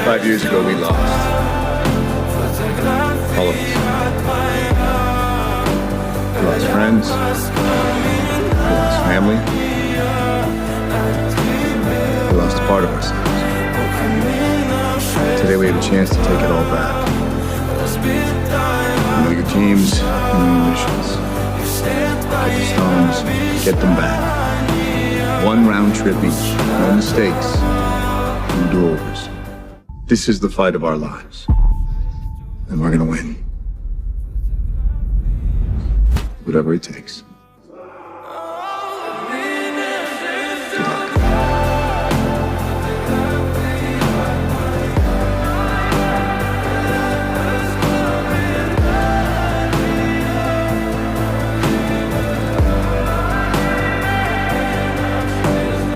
5 years ago, we lost. All of us. We lost friends. We lost family. We lost a part of ourselves. Today we have a chance to take it all back. Million teams, million missions. Get the stones, get them back. One round trip each. No mistakes. No do-overs. This is the fight of our lives. And we're gonna win. Whatever it takes.